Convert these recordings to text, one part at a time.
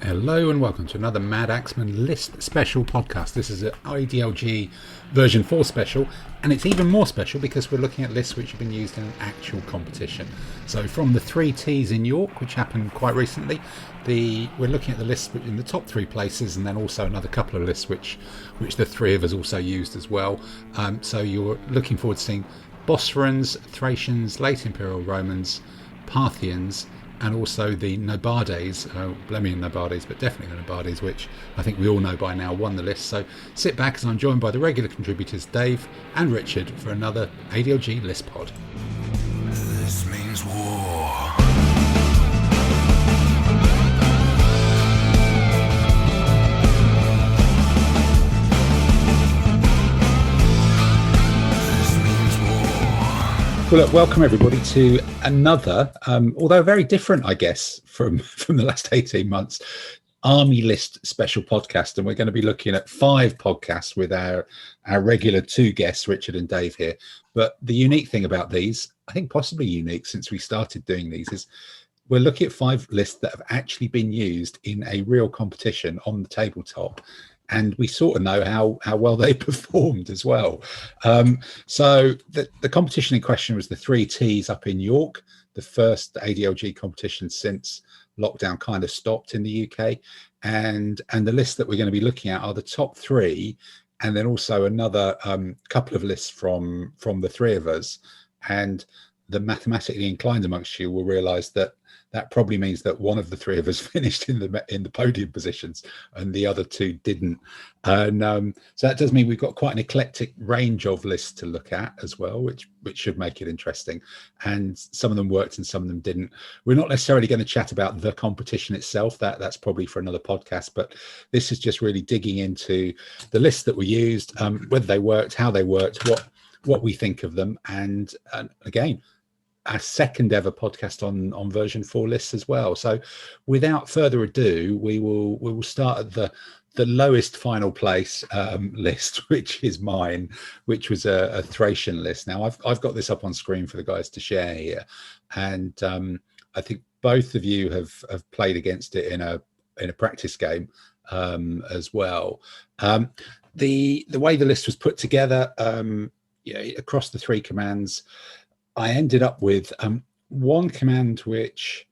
Hello and welcome to another Madaxeman List Special podcast. This is an ADLG version 4 special, and it's even more special because we're looking at lists which have been used in an actual competition. So from the 3T's in York, which happened quite recently, we're looking at the lists in the top 3 places, and then also another couple of lists which the three of us also used as well. So you're looking forward to seeing Bosporans, Thracians, Late Imperial Romans, Parthians, and also the Nobades, Blemian Nobades, but definitely the Nobades, which I think we all know by now won the list. So sit back as I'm joined by the regular contributors Dave and Richard for another ADLG List Pod. This means war. Well, look, welcome everybody to another, although very different, I guess, from the last 18 months, Army List special podcast. And we're going to be looking at 5 podcasts with our regular 2 guests, Richard and Dave here. But the unique thing about these, I think possibly unique since we started doing these, is we're looking at 5 lists that have actually been used in a real competition on the tabletop. And we sort of know how well they performed as well. So the competition in question was the 3T's up in York, the first ADLG competition since lockdown kind of stopped in the UK. And the list that we're going to be looking at are the top 3, and then also another couple of lists from the 3 of us. And the mathematically inclined amongst you will realise that probably means that one of the 3 of us finished in the podium positions and the other 2 didn't. And so that does mean we've got quite an eclectic range of lists to look at as well, which should make it interesting. And some of them worked and some of them didn't. We're not necessarily going to chat about the competition itself. That's probably for another podcast. But this is just really digging into the lists that were used, whether they worked, how they worked, what we think of them, and again, our second ever podcast on version 4 lists as well. So without further ado, we will start at the lowest final place list, which is mine, which was a Thracian list. Now I've got this up on screen for the guys to share here, and I think both of you have played against it in a practice game as well. The way the list was put together, across the 3 commands, I ended up with one command which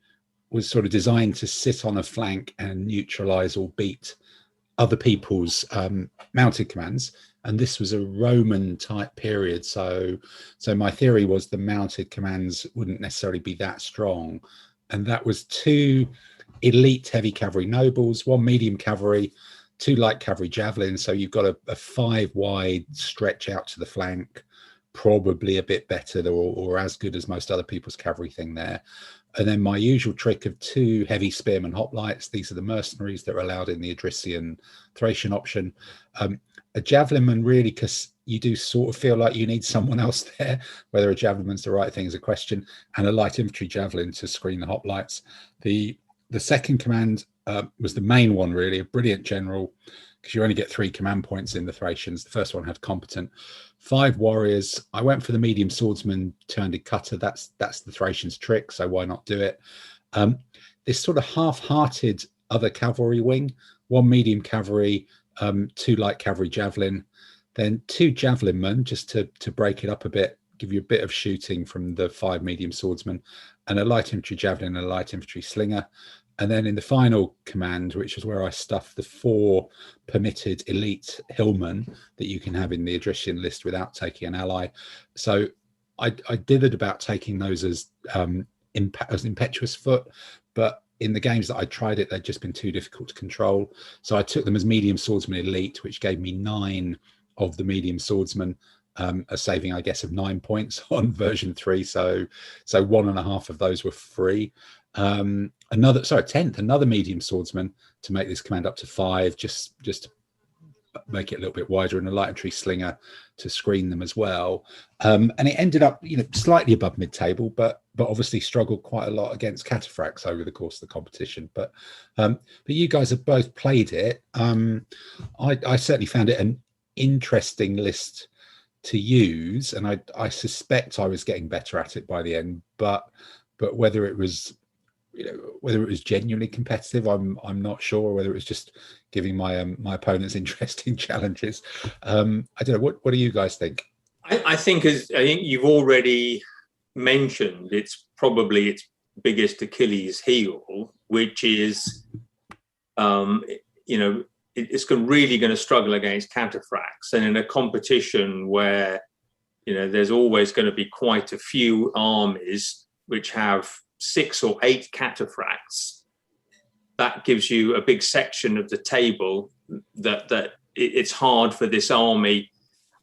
was sort of designed to sit on a flank and neutralize or beat other people's mounted commands. And this was a Roman type period. So my theory was the mounted commands wouldn't necessarily be that strong. And that was 2 elite heavy cavalry nobles, 1 medium cavalry, 2 light cavalry javelins. So you've got a 5 wide stretch out to the flank, probably a bit better or as good as most other people's cavalry thing there. And then my usual trick of 2 heavy spearmen hoplites. These are the mercenaries that are allowed in the Adrician Thracian option. A javelinman, really, because you do sort of feel like you need someone else there. Whether a javelinman's the right thing is a question. And a light infantry javelin to screen the hoplites. The second command was the main one, really, a brilliant general, because you only get 3 command points in the Thracians. The first one had competent. 5 warriors. I went for the medium swordsman turned cutter. That's the Thracians' trick, so why not do it? This sort of half-hearted other cavalry wing, 1 medium cavalry, 2 light cavalry javelin, then 2 javelin men just to break it up a bit, give you a bit of shooting from the 5 medium swordsmen, and a light infantry javelin and a light infantry slinger. And then in the final command, which is where I stuffed the 4 permitted elite hillmen that you can have in the Adrician list without taking an ally. So I dithered about taking those as impetuous foot, but in the games that I tried it, they'd just been too difficult to control. So I took them as medium swordsman elite, which gave me 9 of the medium swordsmen, a saving, I guess, of 9 points on version 3. So 1.5 of those were free. 10th, another medium swordsman to make this command up to 5, just to make it a little bit wider, and a light infantry slinger to screen them as well. And it ended up, slightly above mid-table, but obviously struggled quite a lot against cataphracts over the course of the competition. But you guys have both played it. I certainly found it an interesting list to use, and I suspect I was getting better at it by the end. But whether it was whether it was genuinely competitive, I'm not sure. Whether it was just giving my my opponents interesting challenges. I don't know. What do you guys think? I think you've already mentioned, it's probably its biggest Achilles heel, which is, it's really going to struggle against cataphracts, and in a competition where there's always going to be quite a few armies which have 6 or 8 cataphracts. That gives you a big section of the table that it's hard for this army.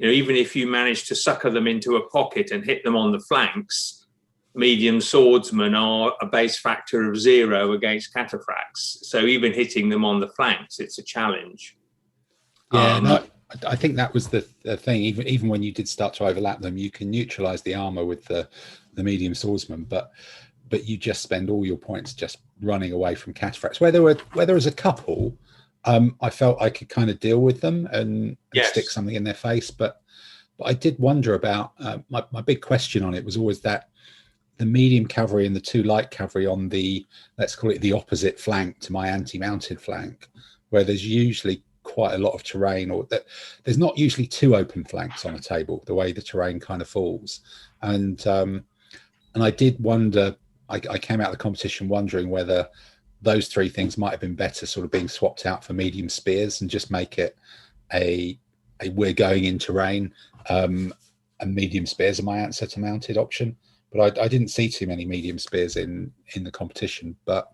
Even if you manage to sucker them into a pocket and hit them on the flanks, medium swordsmen are a base factor of 0 against cataphracts. So even hitting them on the flanks, it's a challenge. Yeah, I think that was the thing. Even when you did start to overlap them, you can neutralize the armor with the medium swordsman, but you just spend all your points just running away from cataphracts. Where there was a couple, I felt I could kind of deal with them and stick something in their face. But I did wonder about my big question on it was always that the medium cavalry and the 2 light cavalry on the, let's call it the opposite flank to my anti-mounted flank, where there's usually quite a lot of terrain, or that there's not usually 2 open flanks on a table, the way the terrain kind of falls. And I did wonder, I came out of the competition wondering whether those 3 things might have been better sort of being swapped out for medium spears and just make it a we're going in terrain, and medium spears are my answer to mounted option. But I didn't see too many medium spears in the competition, but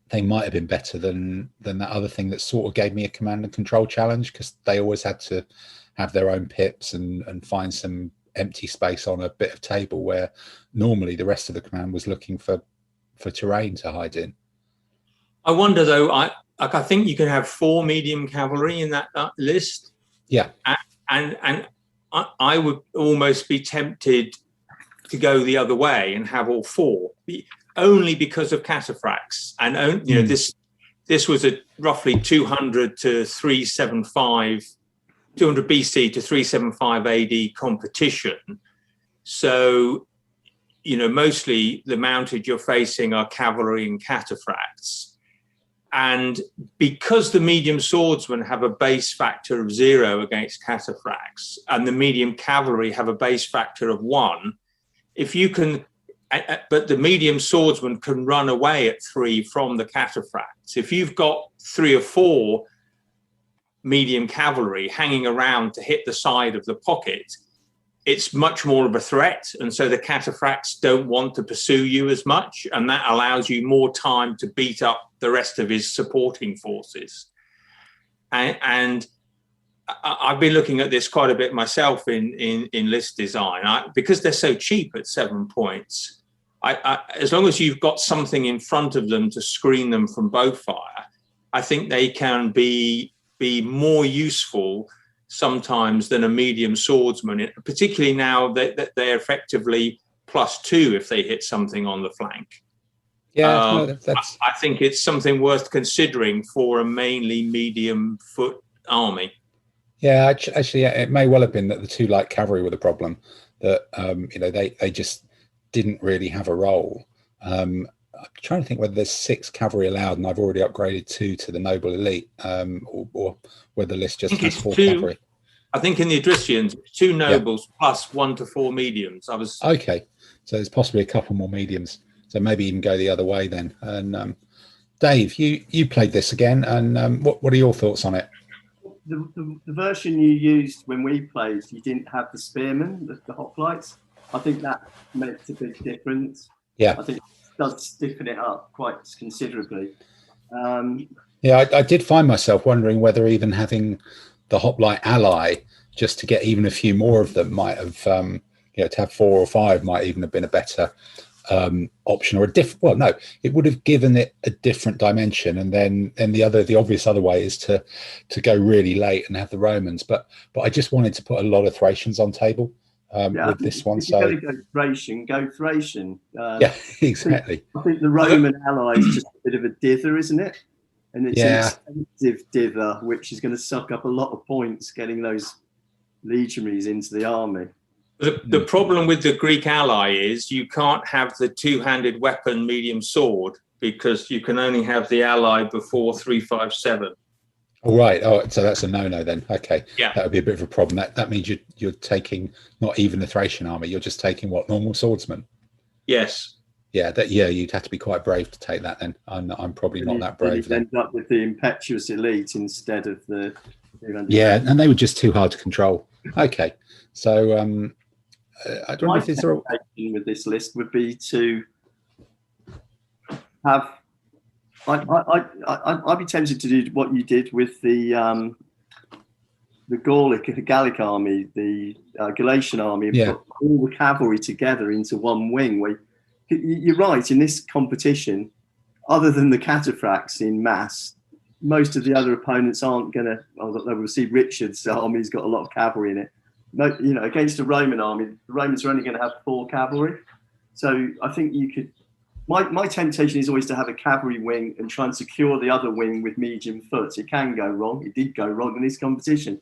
they might have been better than that other thing that sort of gave me a command and control challenge, because they always had to have their own pips and find some empty space on a bit of table where normally the rest of the command was looking for terrain to hide in. I wonder though, I think you can have 4 medium cavalry in that list. Yeah. And I would almost be tempted to go the other way and have all 4, only because of cataphracts. And this was a roughly 200 to 375, 200 BC to 375 AD competition. So, mostly the mounted you're facing are cavalry and cataphracts. And because the medium swordsmen have a base factor of 0 against cataphracts, and the medium cavalry have a base factor of 1, if you can, but the medium swordsman can run away at 3 from the cataphracts. If you've got 3 or 4 medium cavalry hanging around to hit the side of the pocket, it's much more of a threat. And so the cataphracts don't want to pursue you as much. And that allows you more time to beat up the rest of his supporting forces. And I've been looking at this quite a bit myself in list design, because they're so cheap at 7 points. As long as you've got something in front of them to screen them from bow fire, I think they can be more useful sometimes than a medium swordsman, particularly now that they're effectively +2 if they hit something on the flank. Yeah, I think it's something worth considering for a mainly medium foot army. Yeah, actually, it may well have been that the 2 light cavalry were the problem. That they just didn't really have a role. I'm trying to think whether there's 6 cavalry allowed, and I've already upgraded 2 to the noble elite, or whether the list just has 4 cavalry. I think in the Adricians, 2 nobles plus 1 to 4 mediums. Okay, so there's possibly a couple more mediums. So maybe even go the other way then. And Dave, you played this again, and what are your thoughts on it? The version you used when we played, you didn't have the spearmen, the hoplites. I think that makes a big difference. Yeah, I think it does stiffen it up quite considerably. Yeah, I did find myself wondering whether even having the hoplite ally, just to get even a few more of them, might have, to have 4 or 5 might even have been a better option, or a different. Well, no, it would have given it a different dimension. And then the obvious other way is to go really late and have the Romans. But I just wanted to put a lot of Thracians on table with this one. So go Thracian, go Thracian. Yeah, exactly. I think the Roman ally is just a bit of a dither, isn't it? And it's an expensive dither, which is going to suck up a lot of points getting those legionaries into the army. The problem with the Greek ally is you can't have the 2-handed weapon medium sword because you can only have the ally before 357. All right. Oh, so that's a no-no then. Okay. Yeah. That would be a bit of a problem. That means you're taking not even the Thracian army. You're just taking what, normal swordsmen? Yes. Yeah. You'd have to be quite brave to take that then. I'm probably not that brave. You'd end up with the impetuous elite instead of the. Yeah, and they were just too hard to control. Okay. So I don't know if it's with this list would be to have. I'd be tempted to do what you did with the Gallic army, the Galatian army, and put all the cavalry together into one wing. Where you're right, in this competition, other than the cataphracts in mass, most of the other opponents aren't going to. We'll see Richard's army's got a lot of cavalry in it. No, against the Roman army, the Romans are only going to have 4 cavalry. So I think you could. My temptation is always to have a cavalry wing and try and secure the other wing with medium foot. It can go wrong. It did go wrong in this competition.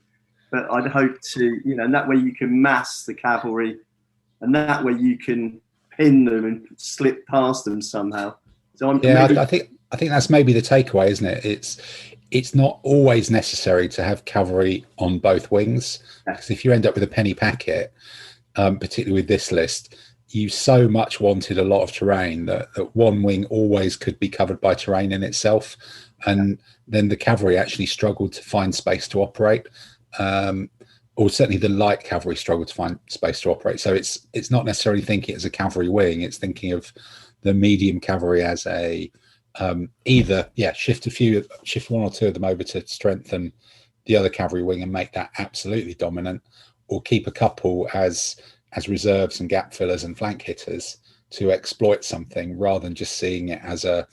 But I'd hope to, and that way you can mass the cavalry and that way you can pin them and slip past them somehow. So I think that's maybe the takeaway, isn't it? It's not always necessary to have cavalry on both wings. Because if you end up with a penny packet, particularly with this list, you so much wanted a lot of terrain that one wing always could be covered by terrain in itself. And then the cavalry actually struggled to find space to operate. Or certainly the light cavalry struggled to find space to operate. So it's not necessarily thinking as a cavalry wing, it's thinking of the medium cavalry as a shift one or two of them over to strengthen the other cavalry wing and make that absolutely dominant, or keep a couple as reserves and gap fillers and flank hitters to exploit something, rather than just seeing it as a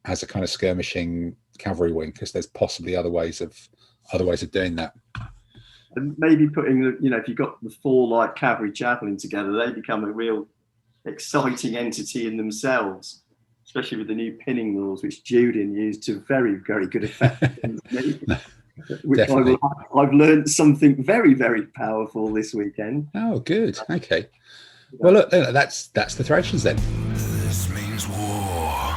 kind of skirmishing cavalry wing, because there's possibly other ways of doing that. And maybe putting, if you've got the 4 light cavalry javelin together, they become a real exciting entity in themselves, especially with the new pinning rules, which Julian used to very, very good effect. I've learned something very, very powerful this weekend. Oh, good. Okay. Well, look, that's the Thracians then. This means war.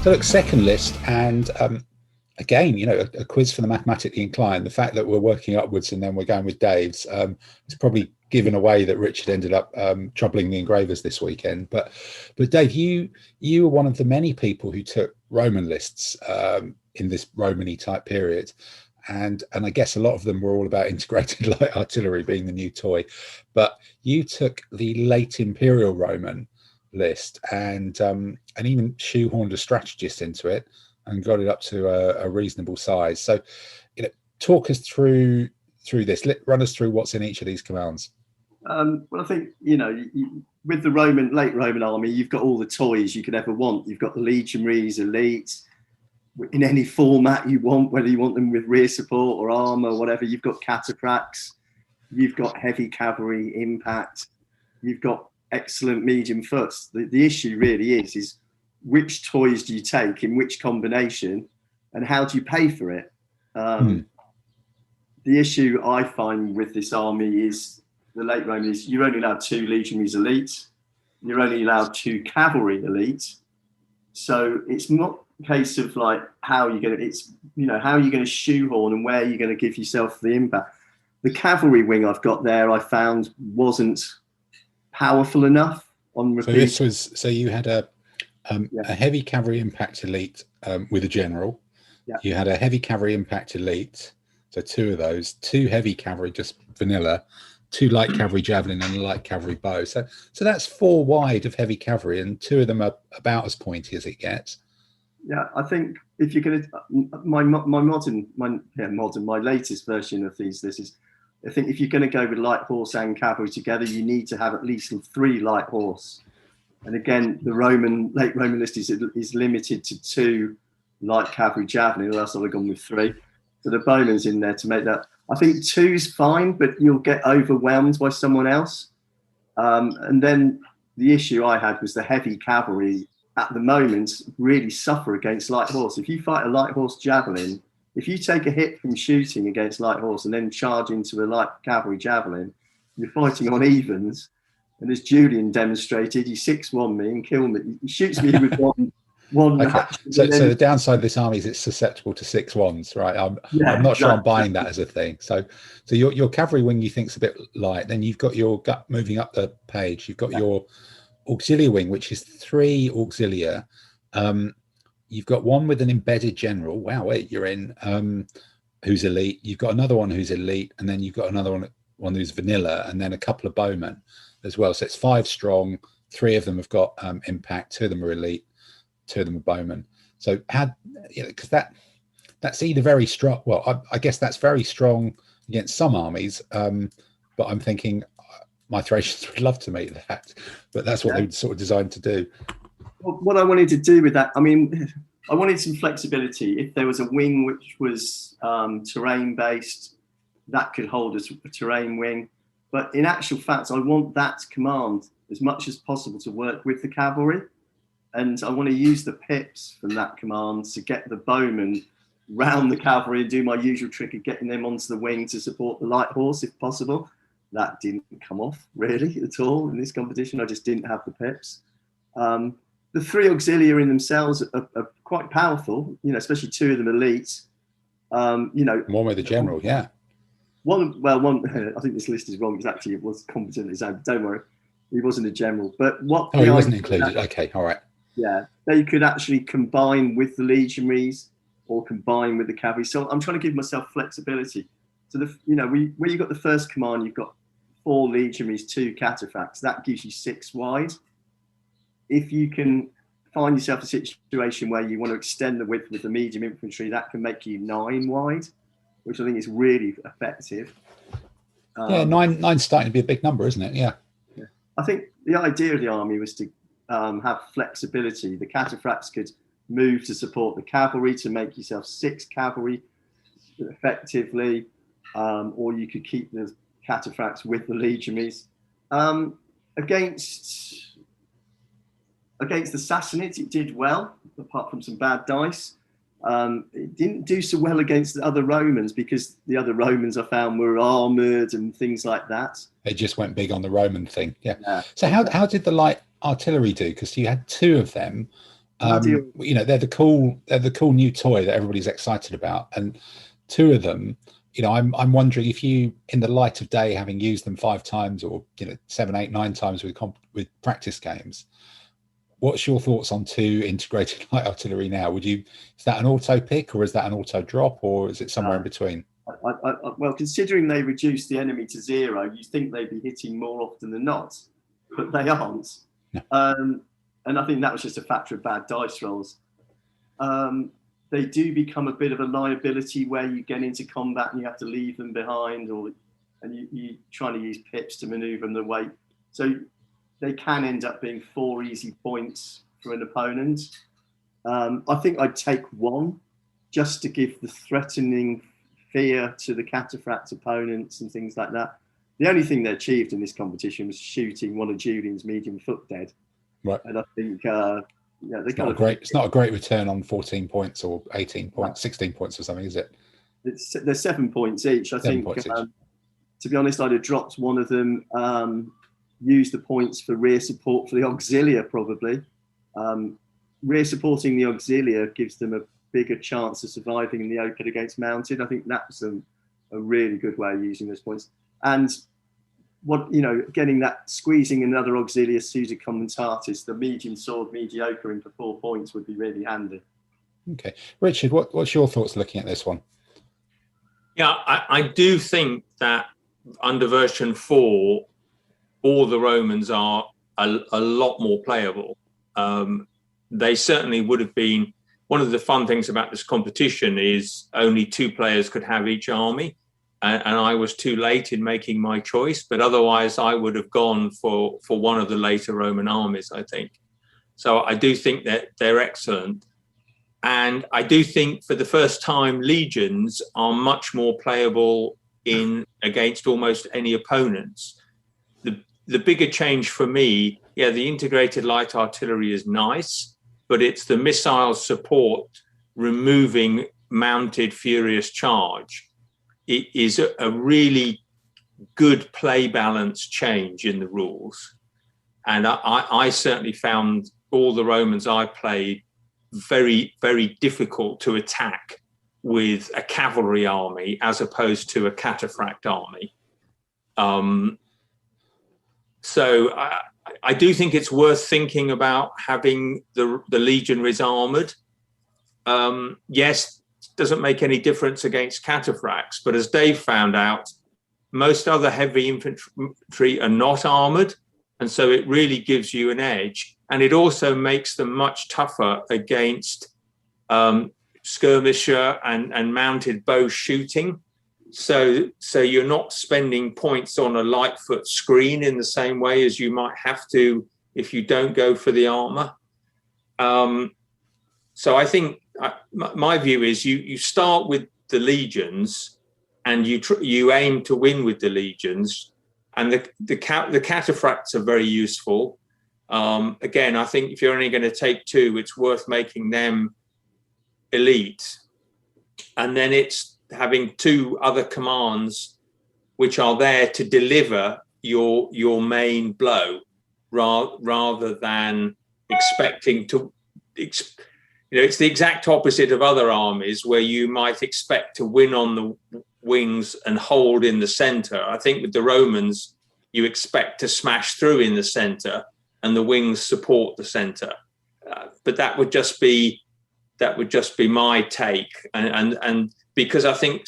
So look, second list, and again, a quiz for the mathematically inclined. The fact that we're working upwards and then we're going with Dave's, it's probably given away that Richard ended up troubling the engravers this weekend. But Dave, you were one of the many people who took Roman lists in this Romany type period. And I guess a lot of them were all about integrated light artillery being the new toy. But you took the late Imperial Roman list and even shoehorned a strategist into it and got it up to a reasonable size. So, talk us through this. Run us through what's in each of these commands. Well, I think with the late Roman army, you've got all the toys you could ever want. You've got the legionaries, elite, in any format you want, whether you want them with rear support or armor, whatever. You've got cataphracts, you've got heavy cavalry, impact, you've got excellent medium foots. The issue really is which toys do you take in which combination, and how do you pay for it? The issue I find with this army is the late Roman is you're only allowed 2 legionaries elite, you're only allowed 2 cavalry elite. So it's not a case of like how are you going to shoehorn and where you're going to give yourself the impact. The cavalry wing I've got there, I found wasn't powerful enough on repeat. So you had a heavy cavalry impact elite with a general. Yeah. You had a heavy cavalry impact elite, so 2 of those, 2 heavy cavalry just vanilla, 2 light cavalry javelin and a light cavalry bow. So that's 4 wide of heavy cavalry, and 2 of them are about as pointy as it gets. Yeah, I think if you're going to my latest version of these, I think if you're going to go with light horse and cavalry together, you need to have at least 3 light horse. And again, the late Roman list is limited to 2 light cavalry javelin, or else I'd have gone with 3. So the bowman's in there to make that. I think 2's fine, but you'll get overwhelmed by someone else. And then the issue I had was the heavy cavalry at the moment really suffer against light horse. If you fight a light horse javelin, If you take a hit from shooting against light horse and then charge into a light cavalry javelin, you're fighting on evens. And as Julian demonstrated, he 6-1 me and killed me. He shoots me with one Okay. action. So the downside of this army is it's susceptible to 6-1s, right? I'm not sure I'm buying that as a thing. So your cavalry wing you think's a bit light. Then you've got your gut moving up the page. You've got your auxiliary wing, which is 3 auxilia. You've got one with an embedded general. Wow, wait, you're in who's elite. You've got another one who's elite, and then you've got another one who's vanilla, and then a couple of bowmen as well. So it's 5 strong. 3 of them have got impact. 2 of them are elite. 2 of them are bowmen. So because that's either very strong. Well, I guess that's very strong against some armies. But I'm thinking my Thracians would love to meet that, but that's what they were sort of designed to do. Well, what I wanted to do with that, I mean, I wanted some flexibility. If there was a wing which was terrain based, that could hold as a terrain wing. But in actual fact, I want that command as much as possible to work with the cavalry. And I want to use the pips from that command to get the bowmen round the cavalry and do my usual trick of getting them onto the wing to support the light horse if possible. That didn't come off really at all in this competition. I just didn't have the pips. The 3 auxilia in themselves are quite powerful, especially 2 of them elite. One with the general, yeah. One. I think this list is wrong. It was competent as that. Don't worry, he wasn't a general. But he wasn't included. Okay, all right. Yeah, they could actually combine with the legionaries or combine with the cavalry. So I'm trying to give myself flexibility. So where you've got the first command, you've got 4 legionaries, 2 cataphracts. That gives you 6 wide. If you can find yourself a situation where you want to extend the width with the medium infantry, that can make you 9 wide, which I think is really effective. 9's starting to be a big number, isn't it? Yeah. I think the idea of the army was to have flexibility. The cataphracts could move to support the cavalry to make yourself 6 cavalry effectively, or you could keep the cataphracts with the legionaries. Against the Sassanids, it did well, apart from some bad dice. It didn't do so well against the other Romans because the other Romans I found were armoured and things like that. They just went big on the Roman thing. Yeah. So how did the light artillery do? Because you had 2 of them. They're the cool new toy that everybody's excited about, and 2 of them. I'm wondering if you, in the light of day, having used them 5 times or 7, 8, 9 times with practice games. What's your thoughts on 2 integrated light artillery now? Is that an auto pick, or is that an auto drop, or is it somewhere in between? Well, considering they reduced the enemy to 0, you think they'd be hitting more often than not, but they aren't. No. And I think that was just a factor of bad dice rolls. They do become a bit of a liability where you get into combat and you have to leave them behind, and you're trying to use pips to manoeuvre them away. So they can end up being 4 easy points for an opponent. I think I'd take 1 just to give the threatening fear to the cataphract opponents and things like that. The only thing they achieved in this competition was shooting one of Julian's medium foot dead. Right. And I think it's not a great return on 14 points or 18 points, 16 points or something, is it? They're 7 points each. I think, to be honest, I'd have dropped one of them, use the points for rear support for the auxilia probably. Rear supporting the auxilia gives them a bigger chance of surviving in the open against mounted. I think that's a really good way of using those points. And getting that, squeezing another auxilia Susa Commentatis, the medium sword mediocre in for 4 points would be really handy. Okay. Richard, what's your thoughts looking at this one? Yeah, I do think that under version 4, all the Romans are a lot more playable. They certainly would have been. One of the fun things about this competition is only 2 players could have each army, and I was too late in making my choice. But otherwise, I would have gone for one of the later Roman armies, I think. So I do think that they're excellent, and I do think for the first time, legions are much more playable against almost any opponents. The bigger change for me, the integrated light artillery is nice, but it's the missile support removing mounted furious charge, it is a really good play balance change in the rules. And I certainly found all the Romans I played very, very difficult to attack with a cavalry army as opposed to a cataphract army. So I do think it's worth thinking about having the legionaries armored. Yes, doesn't make any difference against cataphracts, but as Dave found out, most other heavy infantry are not armored, and so it really gives you an edge, and it also makes them much tougher against skirmisher and mounted bow shooting. So you're not spending points on a Lightfoot screen in the same way as you might have to if you don't go for the armor. So I think my view is you start with the legions and you aim to win with the legions, and the cataphracts are very useful. Again, I think if you're only going to take two, it's worth making them elite, and then it's having two other commands which are there to deliver your main blow, rather than expecting to. It's the exact opposite of other armies where you might expect to win on the wings and hold in the center. I think with the Romans, you expect to smash through in the center and the wings support the center. But that would just be my take. And because I think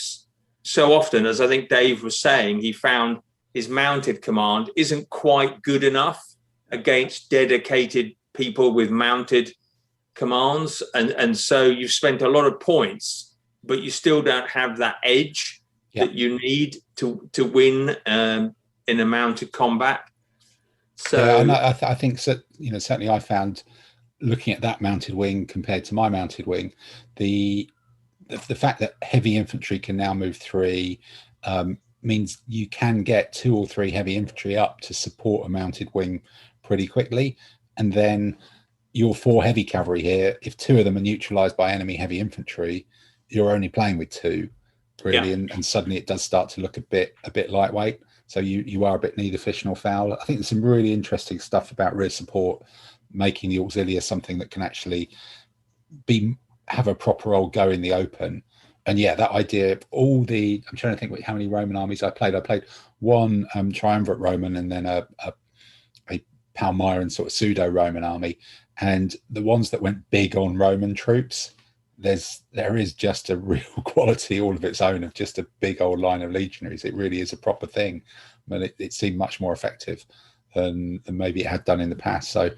so often, as I think Dave was saying, he found his mounted command isn't quite good enough against dedicated people with mounted commands, and so you've spent a lot of points, but you still don't have that edge that you need to win in a mounted combat. So I think so. Certainly, I found looking at that mounted wing compared to my mounted wing, the fact that heavy infantry can now move 3 means you can get 2 or 3 heavy infantry up to support a mounted wing pretty quickly, and then your 4 heavy cavalry here, if 2 of them are neutralized by enemy heavy infantry, you're only playing with 2 really, and suddenly it does start to look a bit lightweight. So you are a bit neither fish nor fowl. I think there's some really interesting stuff about rear support, making the auxilia something that can actually have a proper old go in the open. And that idea of I'm trying to think how many Roman armies I played. I played one triumvirate Roman and then a Palmyran sort of pseudo Roman army. And the ones that went big on Roman troops, there is just a real quality all of its own of just a big old line of legionaries. It really is a proper thing, but it seemed much more effective than maybe it had done in the past. So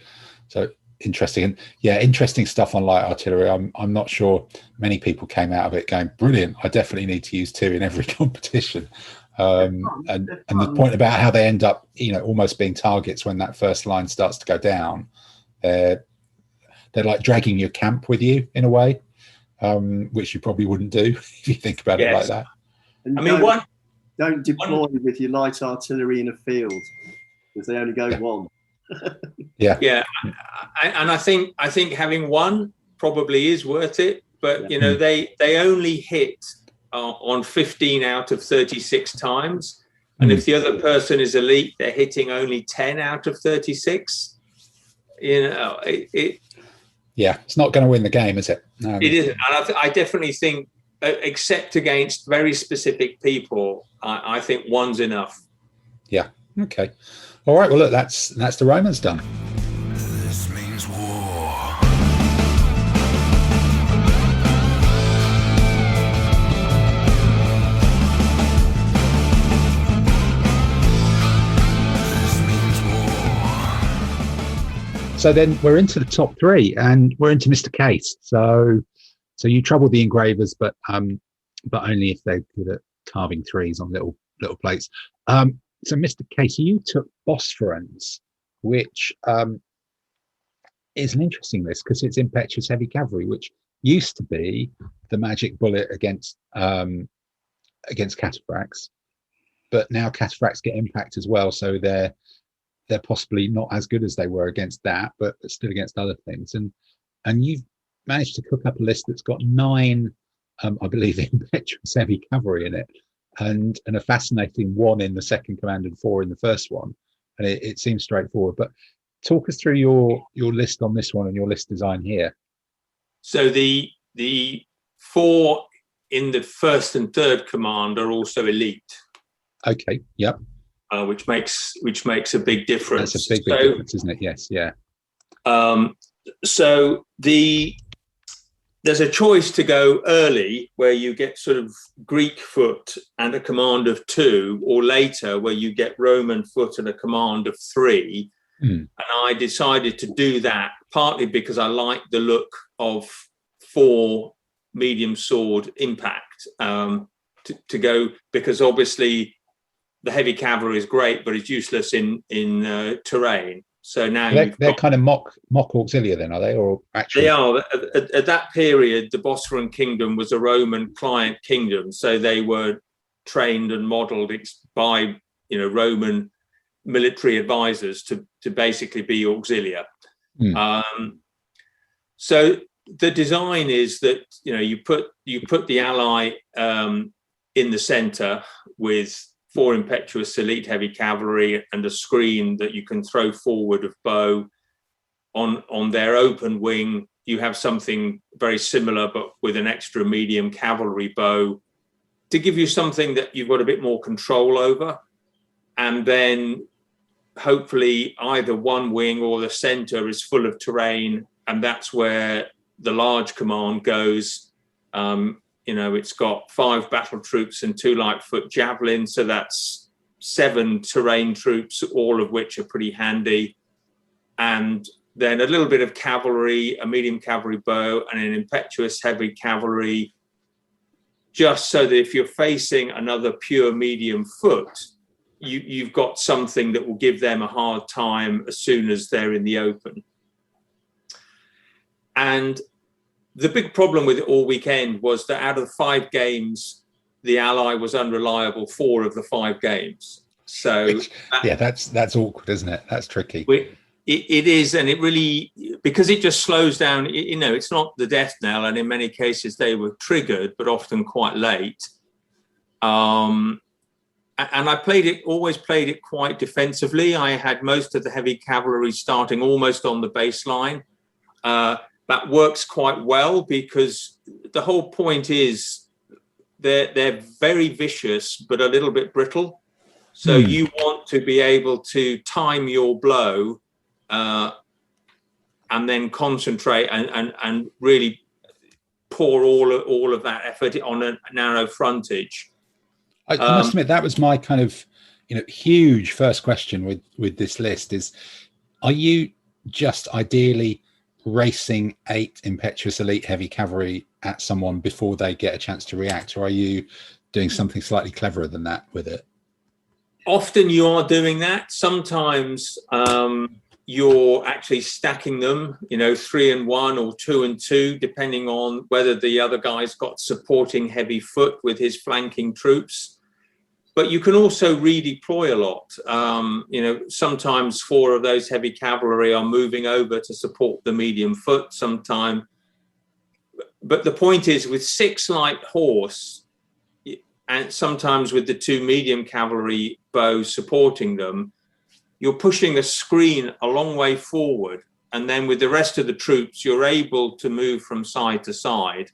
interesting. And interesting stuff on light artillery. I'm not sure many people came out of it going, brilliant, I definitely need to use 2 in every competition. And the point about how they end up almost being targets when that first line starts to go down, they're like dragging your camp with you in a way, which you probably wouldn't do if you think about it like that. And don't deploy with your light artillery in a field because they only go one. And I think having 1 probably is worth it, but they only hit on 15 out of 36 times, and if the other person is elite, they're hitting only 10 out of 36. It's not going to win the game, is it? No. It isn't. And I definitely think, except against very specific people, I think 1's enough. Yeah. Okay. All right. Well, look, that's the Romans done. This means war. So then we're into the top 3, and we're into Mr. Case. So you trouble the engravers, but only if they're good at carving 3s on little plates. So Mr. Case, you took Bosporans, which is an interesting list because it's impetuous heavy cavalry, which used to be the magic bullet against cataphracts, but now cataphracts get impact as well, so they're possibly not as good as they were against that, but still against other things. And you've managed to cook up a list that's got 9 I believe, impetuous heavy cavalry in it, and a fascinating 1 in the second command and 4 in the first one. And it seems straightforward. But talk us through your list on this one and your list design here. So the 4 in the first and third command are also elite. Okay. Yep. Which makes a big difference. That's a big difference, isn't it? Yes. Yeah. So there's a choice to go early where you get sort of Greek foot and a command of 2, or later where you get Roman foot and a command of 3. And I decided to do that partly because I like the look of 4 medium sword impact to go, because obviously the heavy cavalry is great, but it's useless in terrain. So now they're kind of mock auxilia then, are they? Or actually they are. At that period, the Bosporan kingdom was a Roman client kingdom, so they were trained and modelled by Roman military advisors to basically be auxilia. So the design is that you put the ally in the centre with 4 impetuous elite heavy cavalry and a screen that you can throw forward of bow. On their open wing, you have something very similar, but with an extra medium cavalry bow to give you something that you've got a bit more control over. And then hopefully either one wing or the center is full of terrain, and that's where the large command goes. It's got 5 battle troops and 2 light foot javelins, so that's 7 terrain troops, all of which are pretty handy. And then a little bit of cavalry, a medium cavalry bow, and an impetuous heavy cavalry, just so that if you're facing another pure medium foot, you've got something that will give them a hard time as soon as they're in the open. And the big problem with it all weekend was that out of 5 games, the ally was unreliable 4 of the 5 games. So that's awkward, isn't it? That's tricky. It is, and it really, because it just slows down. It's not the death knell, and in many cases they were triggered, but often quite late. And I always played it quite defensively. I had most of the heavy cavalry starting almost on the baseline. That works quite well because the whole point is they're very vicious, but a little bit brittle. So you want to be able to time your blow and then concentrate and really pour all of that effort on a narrow frontage. I must admit, that was my kind of huge first question with this list is, are you just ideally racing 8 impetuous elite heavy cavalry at someone before they get a chance to react, or are you doing something slightly cleverer than that with it? Often you are doing that. Sometimes you're actually stacking them, 3 and 1 or 2 and 2, depending on whether the other guy's got supporting heavy foot with his flanking troops. But you can also redeploy a lot. Sometimes 4 of those heavy cavalry are moving over to support the medium foot sometime. But the point is, with 6 light horse, and sometimes with the 2 medium cavalry bows supporting them, you're pushing a screen a long way forward. And then with the rest of the troops, you're able to move from side to side.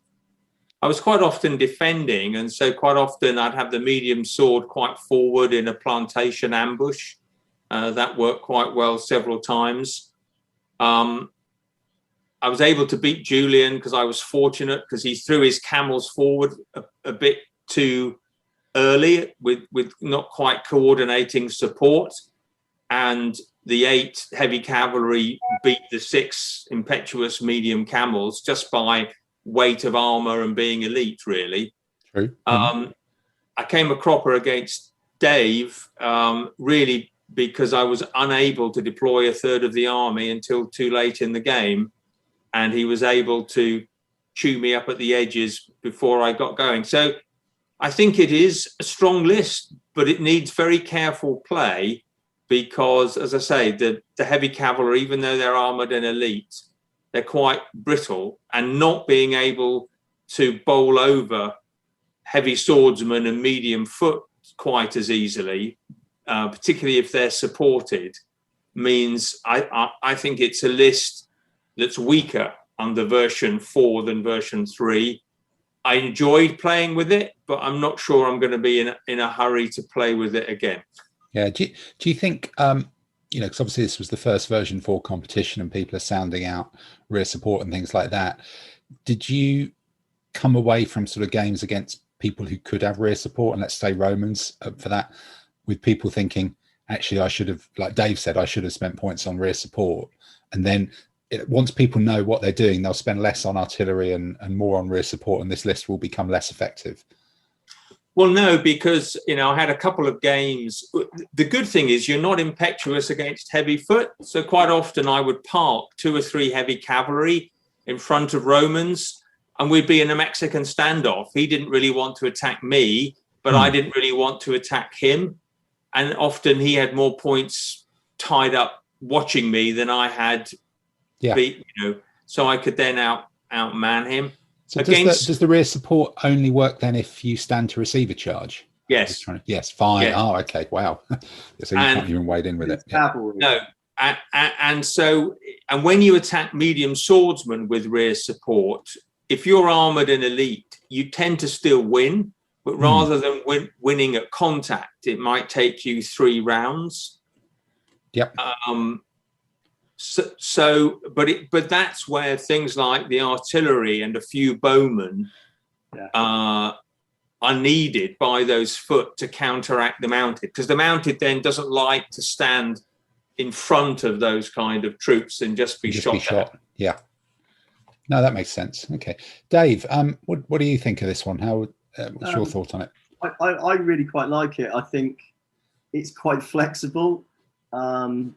I was quite often defending, and so quite often I'd have the medium sword quite forward in a plantation ambush. That worked quite well several times. I was able to beat Julian because I was fortunate, because he threw his camels forward a bit too early with not quite coordinating support. And the 8 heavy cavalry beat the 6 impetuous medium camels just by weight of armor and being elite, really. True. I came a cropper against Dave, really because I was unable to deploy a third of the army until too late in the game. And he was able to chew me up at the edges before I got going. So I think it is a strong list, but it needs very careful play because, as I say, the heavy cavalry, even though they're armored and elite, they're quite brittle, and not being able to bowl over heavy swordsmen and medium foot quite as easily, particularly if they're supported, means I think it's a list that's weaker under version 4 than version 3. I enjoyed playing with it, but I'm not sure I'm going to be in a hurry to play with it again. Yeah. Do you think, because obviously this was the first version 4 competition and people are sounding out rear support and things like that. Did you come away from sort of games against people who could have rear support, and let's say Romans for that, with people thinking, actually, I should have, like Dave said, I should have spent points on rear support, and then once people know what they're doing, they'll spend less on artillery and more on rear support, and this list will become less effective? Well, no, because, I had a couple of games. The good thing is you're not impetuous against heavy foot. So quite often I would park 2 or 3 heavy cavalry in front of Romans, and we'd be in a Mexican standoff. He didn't really want to attack me, but I didn't really want to attack him. And often he had more points tied up watching me than I had. Yeah. So I could then outman him. So does the rear support only work then if you stand to receive a charge? Yes. Yes, fine. Yeah. Oh, okay. Wow. So you can't even wade in with it. Yeah. No. And when you attack medium swordsmen with rear support, if you're armored and elite, you tend to still win, but rather than winning at contact, it might take you 3 rounds. Yep. But that's where things like the artillery and a few bowmen are needed by those foot to counteract the mounted, because the mounted then doesn't like to stand in front of those kind of troops and just be shot. Yeah. No, that makes sense. Okay, Dave, what do you think of this one? What's your thought on it? I really quite like it. I think it's quite flexible. Although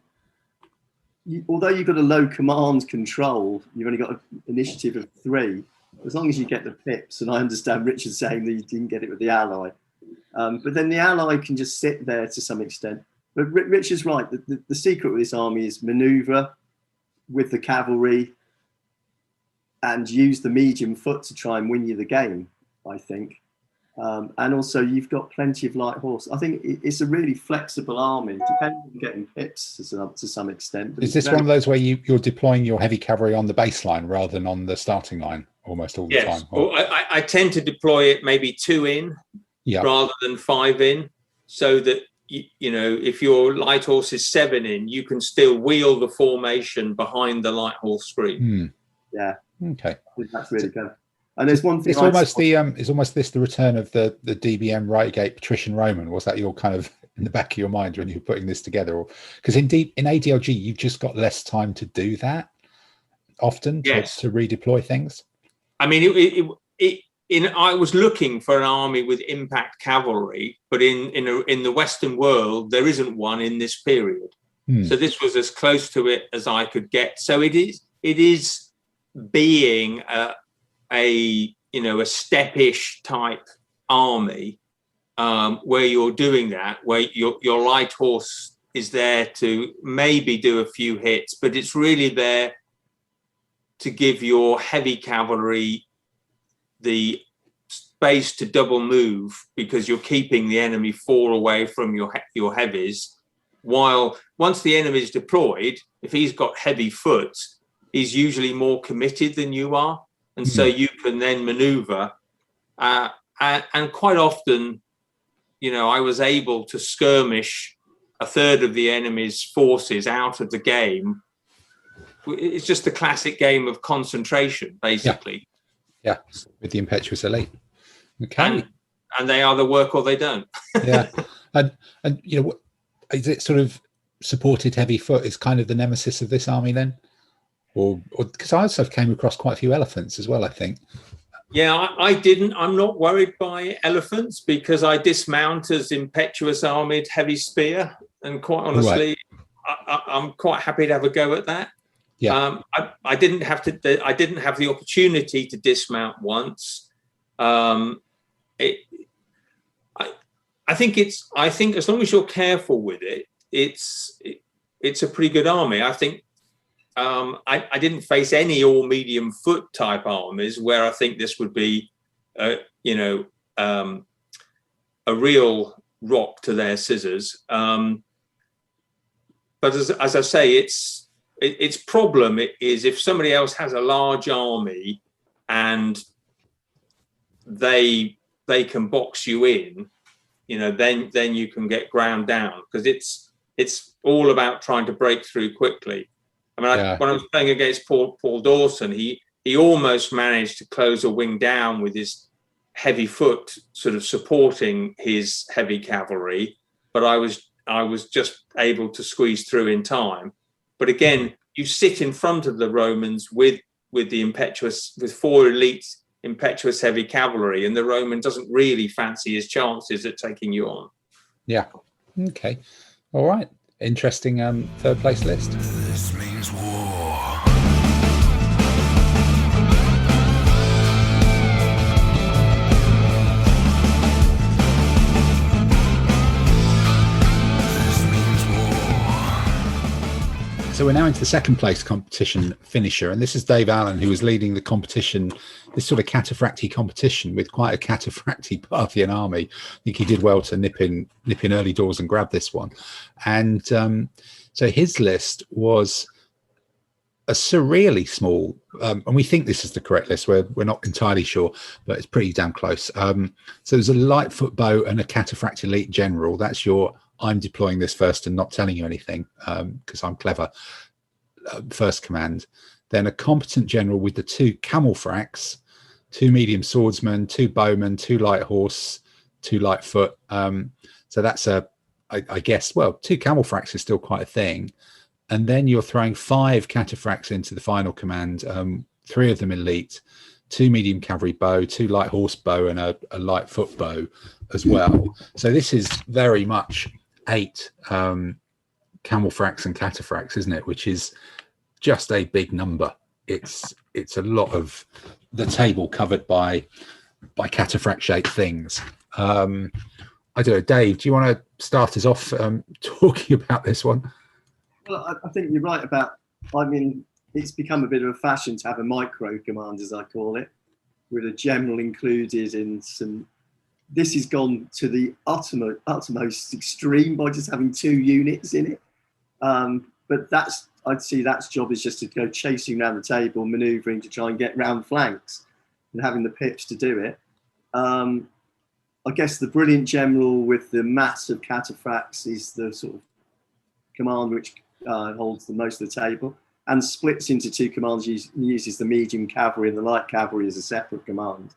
you've got a low command control, you've only got an initiative of 3. As long as you get the pips, and I understand Richard saying that you didn't get it with the ally, but then the ally can just sit there to some extent. But Richard's right. The secret with this army is manoeuvre with the cavalry and use the medium foot to try and win you the game, I think. And also you've got plenty of light horse. I think it's a really flexible army, depending on getting pips to some extent. But is this one of those where you're deploying your heavy cavalry on the baseline rather than on the starting line almost all the time? Well, I tend to deploy it maybe 2 in rather than 5 in, so that if your light horse is 7 in, you can still wheel the formation behind the light horse screen. Yeah. Okay. That's really good. And there's one thing. It's almost this the return of the DBM Rightigate Patrician Roman. Was that your kind of in the back of your mind when you were putting this together? Because indeed in ADLG you've just got less time to do that often to redeploy things. I mean, I was looking for an army with impact cavalry, but in the Western world there isn't one in this period. So this was as close to it as I could get. So it is being a steppish type army, where you're doing that, where your light horse is there to maybe do a few hits, but it's really there to give your heavy cavalry the space to double move, because you're keeping the enemy 4 away from your heavies. While once the enemy is deployed, if he's got heavy foot, he's usually more committed than you are. And so you can then maneuver. And quite often, I was able to skirmish a third of the enemy's forces out of the game. It's just the classic game of concentration, basically. Yeah, with the impetuous elite. Okay. And they either work or they don't. Yeah. And is it sort of supported heavy foot is kind of the nemesis of this army then? Or because I also came across quite a few elephants as well, I think. Yeah, I'm not worried by elephants, because I dismount as impetuous armed heavy spear, and quite honestly, I'm quite happy to have a go at that. Yeah. I didn't have the opportunity to dismount once. I think as long as you're careful with it, it's a pretty good army. I think I didn't face any all medium foot type armies where I think this would be, a real rock to their scissors. But as I say, its problem is if somebody else has a large army and they can box you in, then you can get ground down, because it's all about trying to break through quickly. I mean, when I was playing against Paul Dawson, he almost managed to close a wing down with his heavy foot sort of supporting his heavy cavalry, but I was just able to squeeze through in time. But again, you sit in front of the Romans with four elite impetuous heavy cavalry, and the Roman doesn't really fancy his chances at taking you on. Yeah. Okay. All right. Interesting third place list. This means war. So we're now into the second place competition finisher, and this is Dave Allen, who was leading the competition, this sort of cataphracty competition with quite a cataphracty Parthian army. I think he did well to nip in early doors and grab this one. And so his list was a surreally small, and we think this is the correct list. We're not entirely sure, but it's pretty damn close. So there's a light foot bow and a cataphract elite general. That's your I'm deploying this first and not telling you anything because I'm clever. First command. Then a competent general with the 2 camel fracks, 2 medium swordsmen, 2 bowmen, 2 light horse, 2 light foot. So that's I guess, 2 camel fracks is still quite a thing. And then you're throwing 5 cataphracts into the final command, 3 of them elite, 2 medium cavalry bow, 2 light horse bow, and a light foot bow as well. So this is very much 8 camel fracks and cataphracts, isn't it? Which is just a big number. It's a lot of the table covered by cataphract shaped things. I don't know, Dave, do you want to start us off talking about this one? Well, I think you're right about, it's become a bit of a fashion to have a micro command, as I call it, with a general included in some. This has gone to the uttermost extreme by just having 2 units in it. But I'd see that's job is just to go chasing around the table, manoeuvring to try and get round flanks and having the pips to do it. I guess the brilliant general with the mass of cataphracts is the sort of command which holds the most of the table and splits into 2 commands, uses the medium cavalry and the light cavalry as a separate command.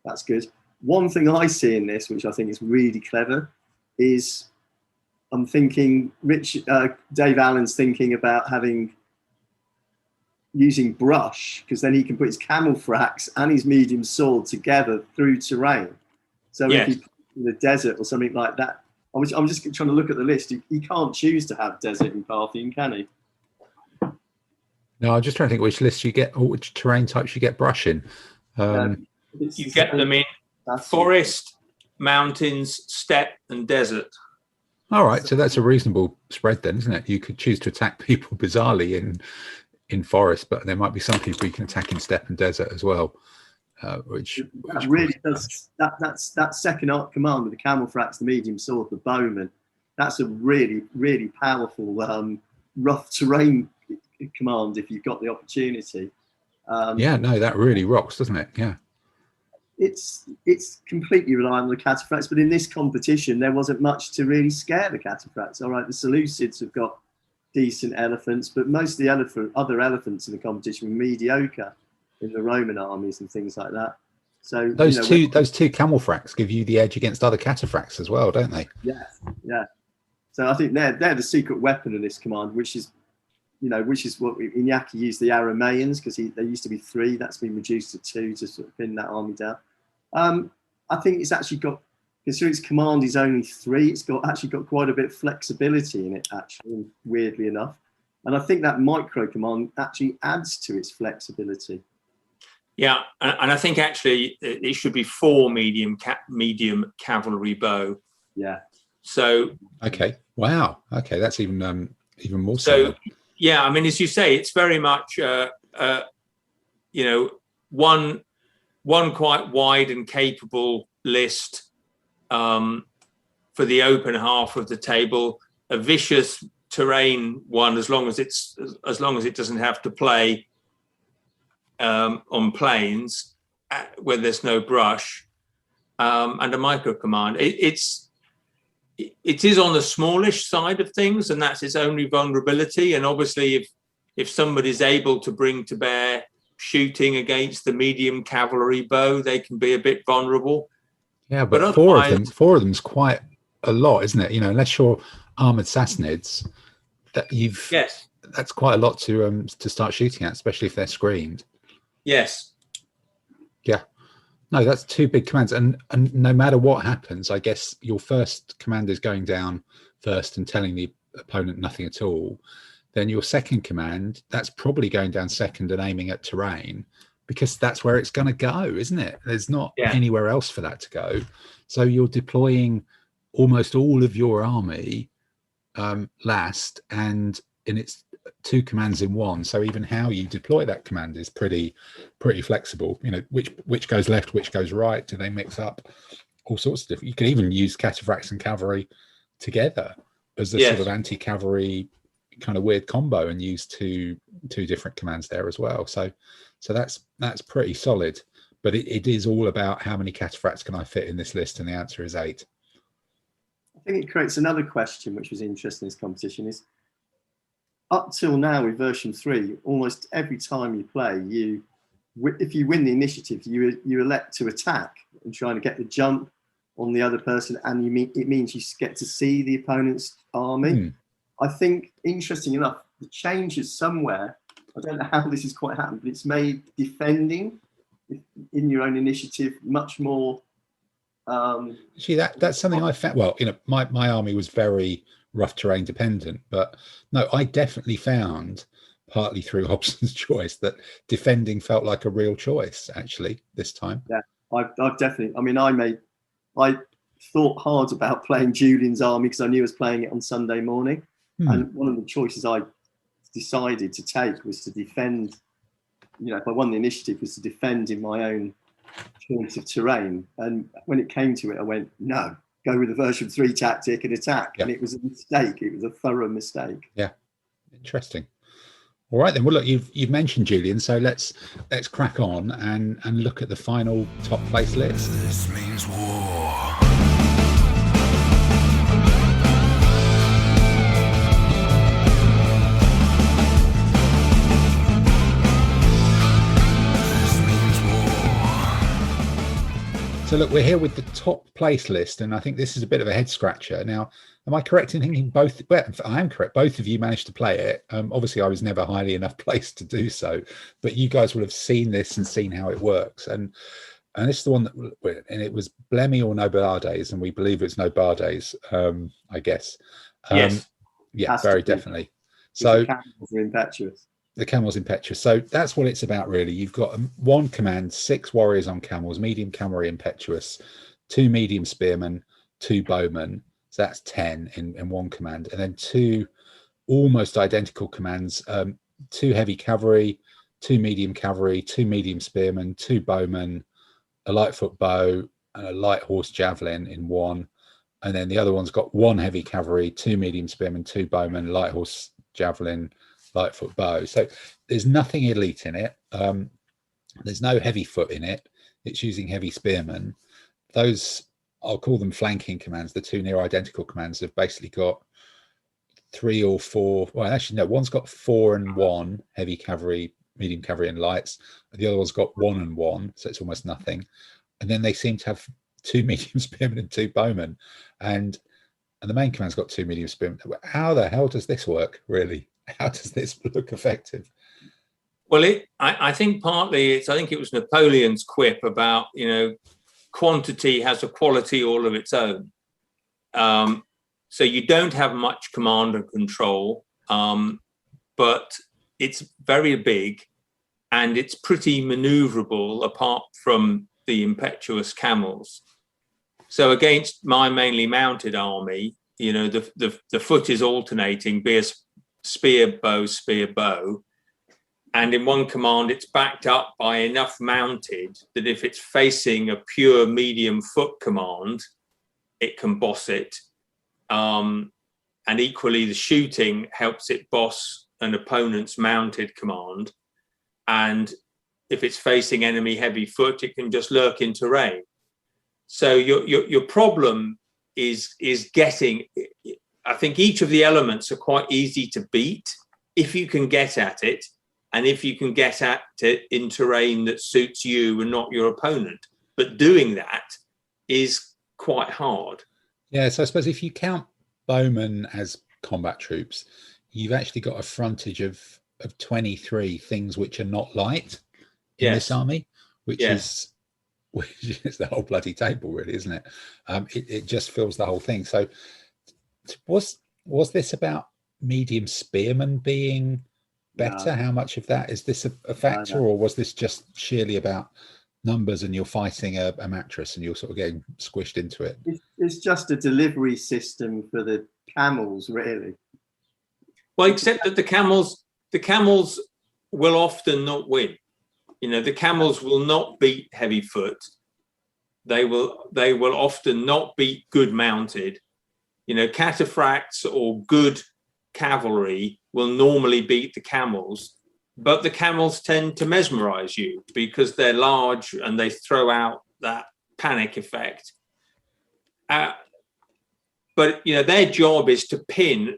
That's good. One thing I see in this, which I think is really clever, is I'm thinking Dave Allen's thinking about using brush, because then he can put his camel fracks and his medium sword together through terrain. So if he in the desert or something like that, I'm just trying to look at the list. He can't choose to have desert in Parthian, can he? No, I'm just trying to think which list you get, or which terrain types you get brush in. You get them in forest, mountains, steppe, and desert. All right, so that's a reasonable spread then, isn't it? You could choose to attack people bizarrely in forest, but there might be some people you can attack in steppe and desert as well. Which really does that second arc command with the camel fracks, the medium sword, the bowman. That's a really, really powerful rough terrain command if you've got the opportunity. That really rocks, doesn't it? Yeah. It's completely reliant on the cataphracts, but in this competition there wasn't much to really scare the cataphracts. All right, the Seleucids have got decent elephants, but most of the other elephants in the competition were mediocre in the Roman armies and things like that. So those two camel fracks give you the edge against other cataphracts as well, don't they? Yeah. So I think they're the secret weapon of this command, which is what Iñaki used the Aramaeans, because there used to be 3. That's been reduced to 2 to sort of pin that army down. I think it's actually got, considering its command is only 3, it's got quite a bit of flexibility in it, actually, weirdly enough. And I think that micro command actually adds to its flexibility. Yeah, and I think actually it should be 4 medium cavalry bow. Yeah. So. Okay. Wow. Okay, that's even more so. Yeah, I mean, as you say, it's very much, one quite wide and capable list for the open half of the table, a vicious terrain one, as long as it doesn't have to play on plains where there's no brush, and a micro command. It is on the smallish side of things, and that's its only vulnerability. And obviously, if somebody's able to bring to bear shooting against the medium cavalry bow, they can be a bit vulnerable. Yeah, but four of them's quite a lot, isn't it? Unless you're armored Sassanids, that's quite a lot to start shooting at, especially if they're screened. Yes. Yeah. No, that's two big commands, and no matter what happens, I guess your first command is going down first and telling the opponent nothing at all. Then your second command, that's probably going down second and aiming at terrain, because that's where it's going to go, isn't it? There's not anywhere else for that to go. So you're deploying almost all of your army last, and it's two commands in one. So even how you deploy that command is pretty flexible. Which goes left, which goes right. Do they mix up? All sorts of different. You can even use cataphracts and cavalry together as a sort of anti-cavalry kind of weird combo, and use two different commands there as well. So that's pretty solid. But it is all about how many cataphracts can I fit in this list, and the answer is 8. I think it creates another question which was interesting in this competition is, up till now with version 3, almost every time you play, if you win the initiative, you elect to attack and trying to get the jump on the other person, and it means you get to see the opponent's army. I think, interesting enough, the changes somewhere, I don't know how this has quite happened, but it's made defending in your own initiative much more. See, that's something I found. Well, my army was very rough terrain dependent, but no, I definitely found, partly through Hobson's choice, that defending felt like a real choice actually this time. Yeah, I've definitely. I mean, I thought hard about playing Julian's army because I knew I was playing it on Sunday morning, and one of the choices I decided to take was to defend. If I won the initiative, was to defend in my own choice of terrain. And when it came to it, I went, no, go with the version 3 tactic and attack. And it was a mistake. It was a thorough mistake. Yeah, interesting. All right then. Well, look, you've mentioned Julian, so let's crack on and look at the final top place list. This means war. So look, we're here with the top place list, and I think this is a bit of a head scratcher. Now, am I correct in thinking both? Well, I am correct. Both of you managed to play it. Obviously, I was never highly enough placed to do so, but you guys will have seen this and seen how it works. And this is the one that, and it was Blemmy or Nobades, and we believe it's Nobades, I guess. Yes. Yeah, very definitely. So the camels are impetuous. The camels impetuous. So that's what it's about, really. You've got one command, 6 warriors on camels, medium cavalry impetuous, 2 medium spearmen, 2 bowmen. So that's 10 in one command. And then 2 almost identical commands, 2 heavy cavalry, 2 medium cavalry, 2 medium spearmen, 2 bowmen, a light foot bow, and a light horse javelin in one. And then the other one's got 1 heavy cavalry, 2 medium spearmen, 2 bowmen, light horse javelin, light foot bow. So there's nothing elite in it. There's no heavy foot in it. It's using heavy spearmen. Those, I'll call them flanking commands. The 2 near identical commands have basically got 3 or 4. Well, actually, no, one's got 4 and 1 heavy cavalry, medium cavalry, and lights. The other one's got 1 and 1, so it's almost nothing. And then they seem to have 2 medium spearmen and 2 bowmen, and the main command's got 2 medium spearmen. How the hell does this work, really? How does this look effective? Well, I think partly I think it was Napoleon's quip about, quantity has a quality all of its own. So you don't have much command and control, but it's very big and it's pretty maneuverable apart from the impetuous camels. So against my mainly mounted army, the foot is alternating, be a spear, bow. And in one command, it's backed up by enough mounted that if it's facing a pure medium foot command, it can boss it. And equally, the shooting helps it boss an opponent's mounted command. And if it's facing enemy heavy foot, it can just lurk in terrain. So your problem is getting, I think each of the elements are quite easy to beat if you can get at it, and if you can get at it in terrain that suits you and not your opponent. But doing that is quite hard. Yeah, so I suppose if you count bowmen as combat troops, you've actually got a frontage of 23 things which are not light in this army, which is the whole bloody table, really, isn't it? It just fills the whole thing. So was this about medium spearmen being better? How much of that is this a factor, or was this just sheerly about numbers and you're fighting a mattress and you're sort of getting squished into it? It's just a delivery system for the camels, really. Well, except that the camels will often not win. You know, the camels will not beat heavy foot. They will often not beat good mounted. You know, cataphracts or good cavalry will normally beat the camels, but the camels tend to mesmerize you because they're large and they throw out that panic effect. But, you know, their job is to pin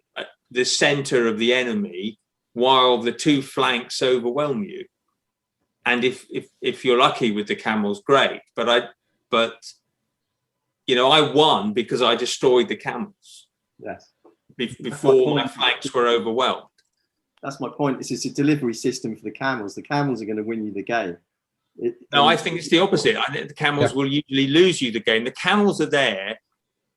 the center of the enemy while the two flanks overwhelm you. And if you're lucky with the camels, great. But you know, I won because I destroyed the camels. Yes. Before my flanks were overwhelmed. That's my point. This is a delivery system for the camels. The camels are going to win you the game. I think it's the opposite. I think the camels will usually lose you the game. The camels are there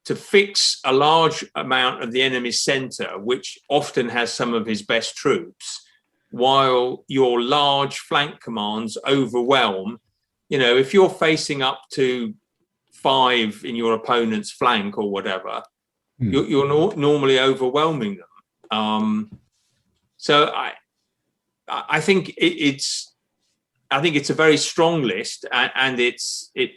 to fix a large amount of the enemy's center, which often has some of his best troops, while your large flank commands overwhelm. You know, if you're facing up to 5 in your opponent's flank or whatever, you're normally overwhelming them. So I think it's a very strong list, and you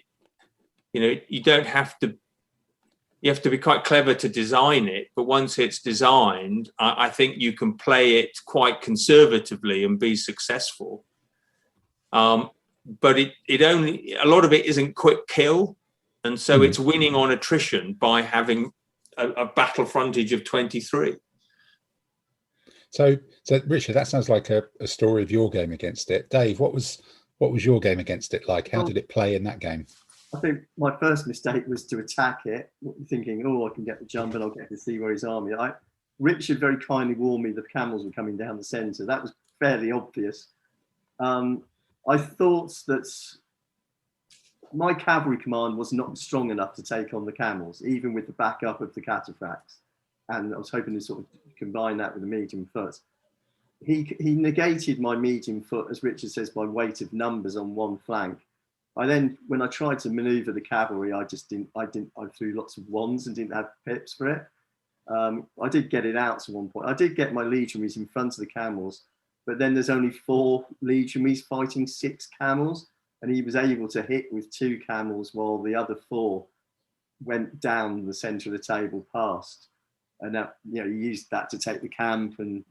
know, you have to be quite clever to design it, but once it's designed, I think you can play it quite conservatively and be successful. But a lot of it isn't quick kill, and so it's winning on attrition by having a battle frontage of 23. So Richard, that sounds like a story of your game against it. Dave, what was your game against it like? How did it play in that game? I think my first mistake was to attack it, thinking, I can get the jump and I'll get to see where his army. Richard very kindly warned me the camels were coming down the centre. That was fairly obvious. I thought that my cavalry command was not strong enough to take on the camels, even with the backup of the cataphracts. And I was hoping to sort of combine that with the medium foot. He negated my medium foot, as Richard says, by weight of numbers on one flank. When I tried to manoeuvre the cavalry, I threw lots of wands and didn't have pips for it. I did get it out at one point. I did get my legionaries in front of the camels, but then there's only 4 legionaries fighting 6 camels, and he was able to hit with 2 camels while the other 4 went down the centre of the table past. And that, you know, he used that to take the camp and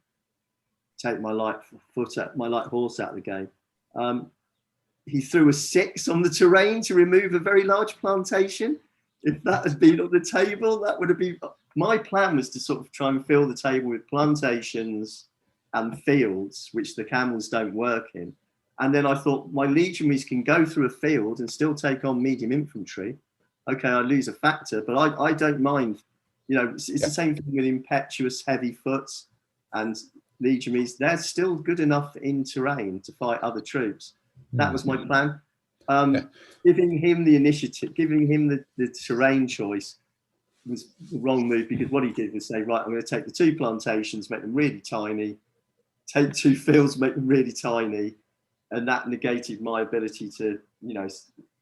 take my light horse out of the game. He threw a 6 on the terrain to remove a very large plantation. If that had been on the table, that would have been... My plan was to sort of try and fill the table with plantations and fields, which the camels don't work in. And then I thought, my legionaries can go through a field and still take on medium infantry. Okay, I lose a factor, but I don't mind. You know, it's the same thing with impetuous heavy foots and legionaries. They're still good enough in terrain to fight other troops. That was my plan. Giving him the initiative, giving him the terrain choice was the wrong move, because what he did was say, right, I'm going to take the 2 plantations, make them really tiny, take 2 fields, make them really tiny, and that negated my ability to, you know,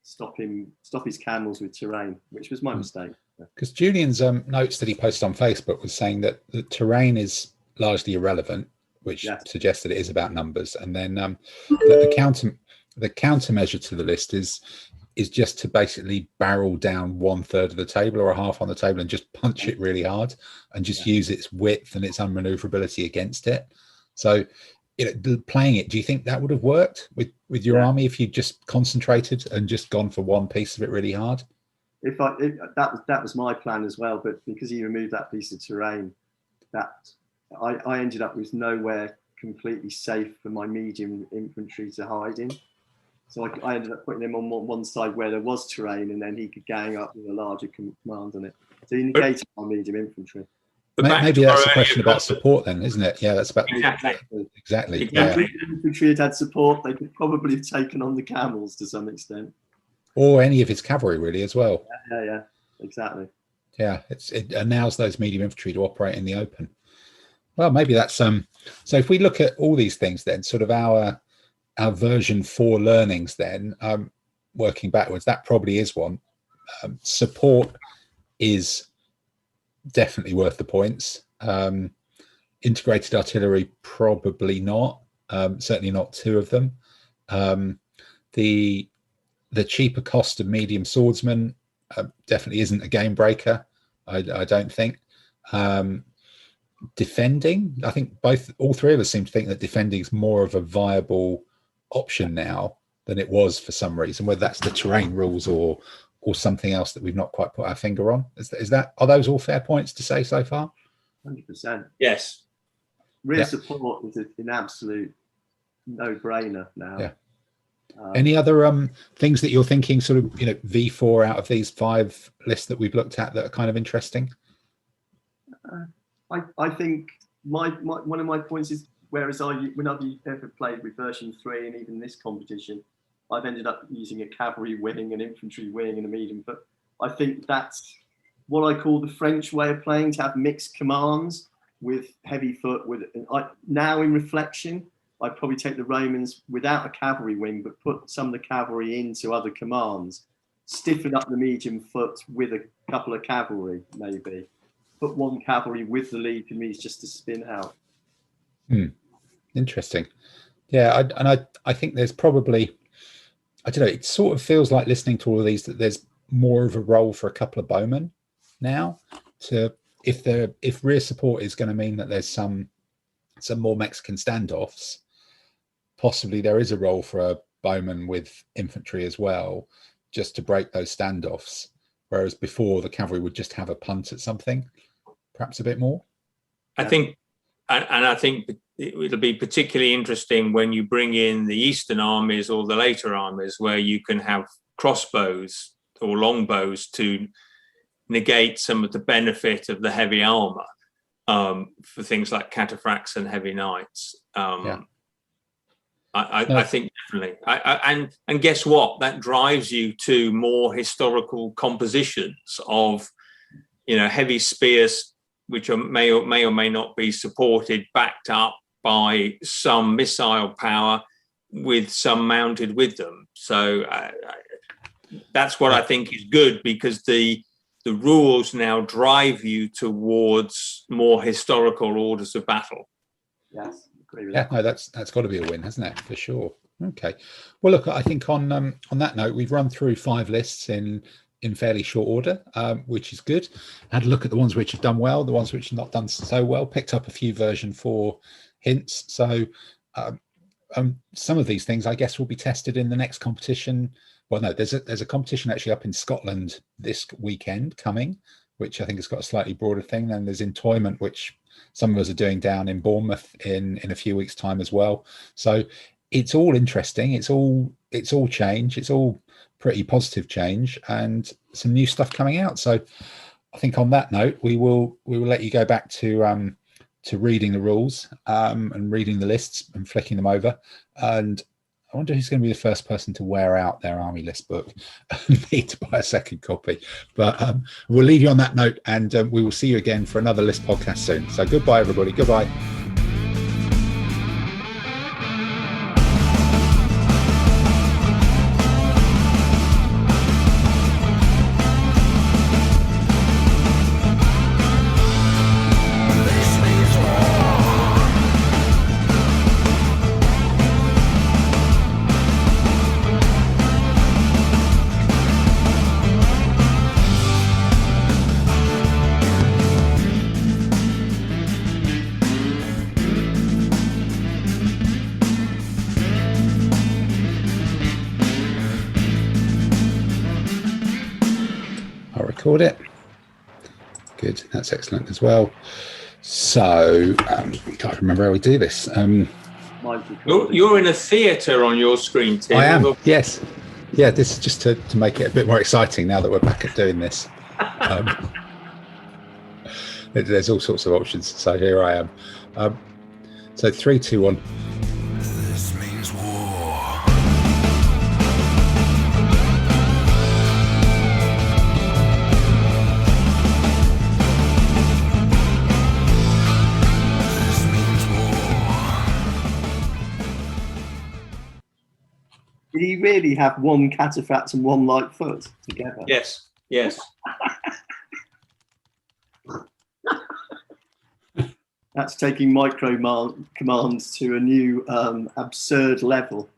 stop his camels with terrain, which was my mistake. Because Julian's notes that he posted on Facebook was saying that the terrain is largely irrelevant, which Yes. suggests that it is about numbers. And then the countermeasure to the list is just to basically barrel down 1/3 of the table or a half on the table and just punch it really hard and just use its width and its unmaneuverability against it. So, playing it, do you think that would have worked with your army if you just concentrated and just gone for one piece of it really hard? That was my plan as well, but because he removed that piece of terrain, that I ended up with nowhere completely safe for my medium infantry to hide in. So I ended up putting him on one side where there was terrain, and then he could gang up with a larger command on it. So he negated my medium infantry. Maybe that's a question about support then, isn't it? Yeah, that's about exactly. Yeah. If the infantry had support, they could probably have taken on the camels to some extent, or any of his cavalry really as well. Yeah, exactly. Yeah, it allows those medium infantry to operate in the open. Well, maybe that's so if we look at all these things then, sort of our version 4 learnings then, working backwards, that probably is one. Support is definitely worth the points. Integrated artillery, probably not. Certainly not 2 of them. The cheaper cost of medium swordsmen definitely isn't a game breaker. I don't think. Defending, I think all 3 of us seem to think that defending is more of a viable option now than it was for some reason, whether that's the terrain rules or something else that we've not quite put our finger on. Are those all fair points to say so far? 100%. Yes. Rear support is an absolute no-brainer now. Yeah. Any other things that you're thinking, sort of, V4 out of these 5 lists that we've looked at that are kind of interesting? I think one of my points is, whereas when I've ever played with version 3 and even this competition, I've ended up using a cavalry wing, an infantry wing, and a medium. But I think that's what I call the French way of playing, to have mixed commands with heavy foot. Now in reflection, I'd probably take the Romans without a cavalry wing, but put some of the cavalry into other commands, stiffen up the medium foot with a couple of cavalry, maybe. Put one cavalry with the lead for me is just to spin out. Interesting. Yeah, I think there's probably, I don't know, it sort of feels like listening to all of these that there's more of a role for a couple of bowmen now. If rear support is going to mean that there's some more Mexican standoffs, possibly there is a role for a bowman with infantry as well, just to break those standoffs. Whereas before, the cavalry would just have a punt at something, perhaps a bit more. I think it'll be particularly interesting when you bring in the Eastern armies or the later armies, where you can have crossbows or longbows to negate some of the benefit of the heavy armor for things like cataphracts and heavy knights. I think definitely. And guess what? That drives you to more historical compositions of, heavy spears, which may or may not be supported, backed up by some missile power, with some mounted with them. So that's what I think is good, because the rules now drive you towards more historical orders of battle. Yes, agree with that. No, that's got to be a win, hasn't it? For sure. Okay. Well, look, I think on that note, we've run through 5 lists in fairly short order, which is good. Had a look at the ones which have done well, the ones which have not done so well, picked up a few version 4 hints. So some of these things, I guess, will be tested in the next competition. Well, no, there's a competition actually up in Scotland this weekend coming, which I think has got a slightly broader thing. Then there's Entoyment, which some of us are doing down in Bournemouth in a few weeks' time as well. So it's all interesting. It's all change. It's all pretty positive change, and some new stuff coming out. So I think on that note, we will let you go back to reading the rules and reading the lists and flicking them over. And I wonder who's going to be the first person to wear out their army list book and need to buy a second copy. But we'll leave you on that note, and we will see you again for another list podcast soon. So goodbye, everybody. Goodbye. This means war. record it. Good, that's excellent as well. So, I can't remember how we do this. You're in a theatre on your screen, Tim. I am, yes. Yeah, this is just to make it a bit more exciting now that we're back at doing this. There's all sorts of options, so here I am. So 3, 2, 1. This means war. This means war. Did he really have one cataphract and one light foot together? Yes. That's taking micro commands to a new absurd level.